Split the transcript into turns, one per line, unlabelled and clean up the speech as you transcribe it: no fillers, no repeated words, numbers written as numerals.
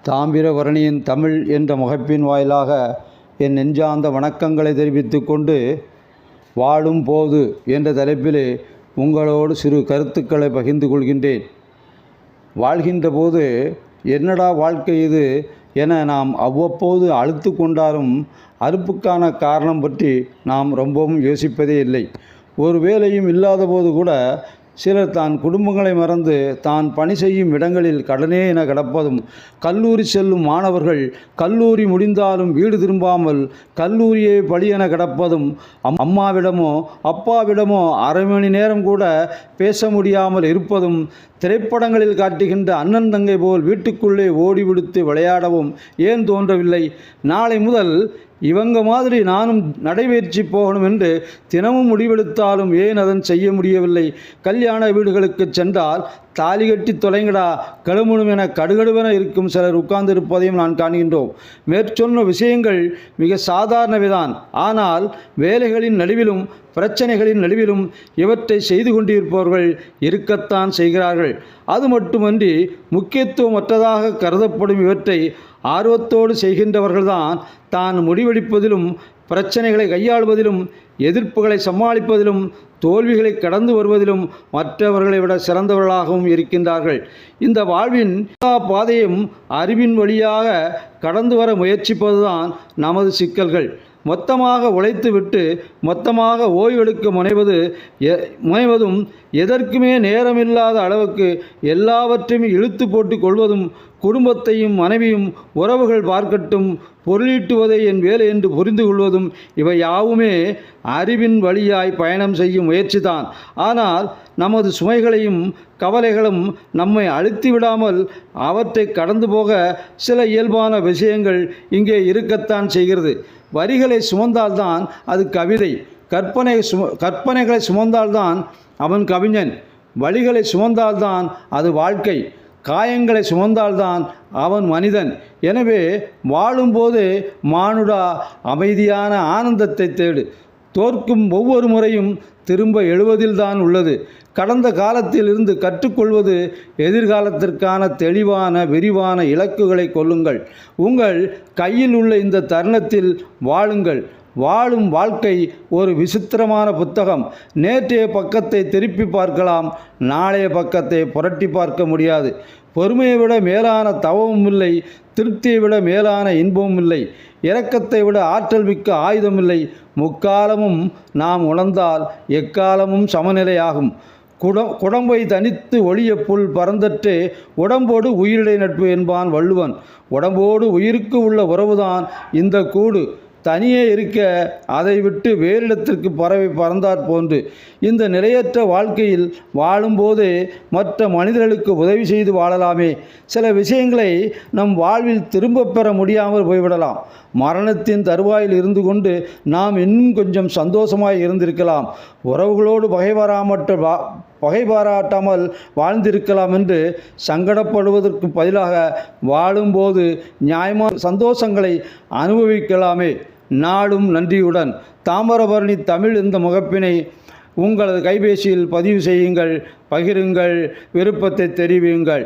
தாமிரபரணியின் தமிழ் என்ற முகப்பின் வாயிலாக என் நெஞ்சார்ந்த வணக்கங்களை தெரிவித்து கொண்டு, வாழும் போது என்ற தலைப்பிலே உங்களோடு சிறு கருத்துக்களை பகிர்ந்து கொள்கின்றேன். வாழ்கின்ற போது என்னடா வாழ்க்கை இது என நாம் அவ்வப்போது அழுத்து கொண்டாலும் அறுப்புக்கான காரணம் பற்றி நாம் ரொம்பவும் யோசிப்பதே இல்லை. ஒரு வேலையும் இல்லாத போது கூட சிலர் தான் குடும்பங்களை மறந்து தான் பணி செய்யும் இடங்களில் கடனே என கிடப்பதும், கல்லூரி செல்லும் மாணவர்கள் கல்லூரி முடிந்தாலும் வீடு திரும்பாமல் கல்லூரியை பழி என கிடப்பதும், அம்மாவிடமோ அப்பாவிடமோ அரை மணி நேரம் கூட பேச முடியாமல் இருப்பதும், திரைப்படங்களில் காட்டுகின்ற அண்ணன் தங்கை போல் வீட்டுக்குள்ளே ஓடி விடுத்து விளையாடவும் ஏன் தோன்றவில்லை? நாளை முதல் இவங்க மாதிரி நானும் நடைபயிற்சி போகணும் என்று தினமும் முடிவெடுத்தாலும் ஏன் அதன் செய்ய முடியவில்லை? கல்யாண வீடுகளுக்கு சென்றால் தாலி கட்டி தொலைங்கடா கிளம்பணும் என கடுகடுவென இருக்கும் சிலர் உட்கார்ந்து இருப்பதையும் நான் காண்கின்றோம். மேற்சொன்ன விஷயங்கள் மிக சாதாரணவைதான். ஆனால் வேலைகளின் நடுவிலும் பிரச்சனைகளின் நடுவிலும் இவற்றை செய்து கொண்டிருப்பவர்கள் இருக்கத்தான் செய்கிறார்கள். அது மட்டுமன்றி முக்கியத்துவமற்றதாக கருதப்படும் இவற்றை ஆர்வத்தோடு செய்கின்றவர்கள்தான் தான் முடிவெடுப்பதிலும், பிரச்சனைகளை கையாளுவதிலும், எதிர்ப்புகளை சமாளிப்பதிலும், தோல்விகளை கடந்து வருவதிலும் மற்றவர்களை விட சிறந்தவர்களாகவும் இருக்கின்றார்கள். இந்த வாழ்வின் பாதையும் அறிவின் வழியாக கடந்து வர முயற்சிப்பதுதான் நமது சிக்கல்கள். மொத்தமாக உழைத்துவிட்டு மொத்தமாக ஓய்வெடுக்க முனைவதும், எதற்குமே நேரமில்லாத அளவுக்கு எல்லாவற்றையும் இழுத்து போட்டு கொள்வதும், குடும்பத்தையும் மனைவியும் உறவுகள் பார்க்கட்டும், பொருளீட்டுவதை என் வேலை என்று புரிந்து கொள்வதும், இவை யாவுமே அறிவின் வழியாய் பயணம் செய்யும் முயற்சிதான். ஆனால் நமது சுமைகளையும் கவலைகளும் நம்மை அழுத்தி விடாமல் அவற்றை கடந்து போக சில இயல்பான விஷயங்கள் இங்கே இருக்கத்தான் செய்கிறது. வரிகளை சுமந்தால்தான் அது கவிதை, கற்பனைகளை சுமந்தால்தான் அவன் கவிஞன், வழிகளை சுமந்தால்தான் அது வாழ்க்கை, காயங்களை சுமந்தால்தான் அவன் மனிதன். எனவே வாழும்போது மானுடா அமைதியான ஆனந்தத்தை தேடு. தோற்கும் ஒவ்வொரு முறையும் திரும்ப எழுவதில்தான் உள்ளது. கடந்த காலத்தில் இருந்து கற்றுக்கொள்வது எதிர்காலத்திற்கான தெளிவான விரிவான இலக்குகளை கொள்ளுங்கள். உங்கள் கையில் உள்ள இந்த தருணத்தில் வாழுங்கள். வாழும் வாழ்க்கை ஒரு விசித்திரமான புத்தகம். நேற்றைய பக்கத்தை திருப்பி பார்க்கலாம், நாளைய பக்கத்தை புரட்டி பார்க்க முடியாது. பொறுமையை விட மேலான தவமும் இல்லை, திருப்தியை விட மேலான இன்பமும் இல்லை, இரக்கத்தை விட ஆற்றல் மிக்க ஆயுதம் இல்லை. முக்காலமும் நாம் உணர்ந்தால் எக்காலமும் சமநிலையாகும். குடம்பை தனித்து ஒளிய புல் பறந்தற்றே உடம்போடு உயிரிடை நட்பு என்பான் வள்ளுவன். உடம்போடு உயிருக்கு உள்ள உறவுதான் இந்த கூடு. தனியே இருக்க அதை விட்டு வேறிடத்திற்கு பறவை பறந்தாற் போன்று இந்த நிலையற்ற வாழ்க்கையில் வாழும்போதே மற்ற மனிதர்களுக்கு உதவி செய்து வாழலாமே. சில விஷயங்களை நம் வாழ்வில் திரும்ப பெற முடியாமல் போய்விடலாம். மரணத்தின் தருவாயில் இருந்து கொண்டு நாம் இன்னும் கொஞ்சம் சந்தோஷமாய் இருந்திருக்கலாம். உறவுகளோடு பகை பாராட்டாமல் வாழ்ந்திருக்கலாம் என்று சங்கடப்படுவதற்கு பதிலாக வாழும்போது நியாயமான சந்தோஷங்களை அனுபவிக்கலாமே. நாடும் நன்றியுடன். தாமிரபரணி தமிழ் இந்த முகப்பினை உங்களது கைபேசியில் பதிவு செய்யுங்கள், பகிருங்கள், விருப்பத்தை தெரிவியுங்கள்.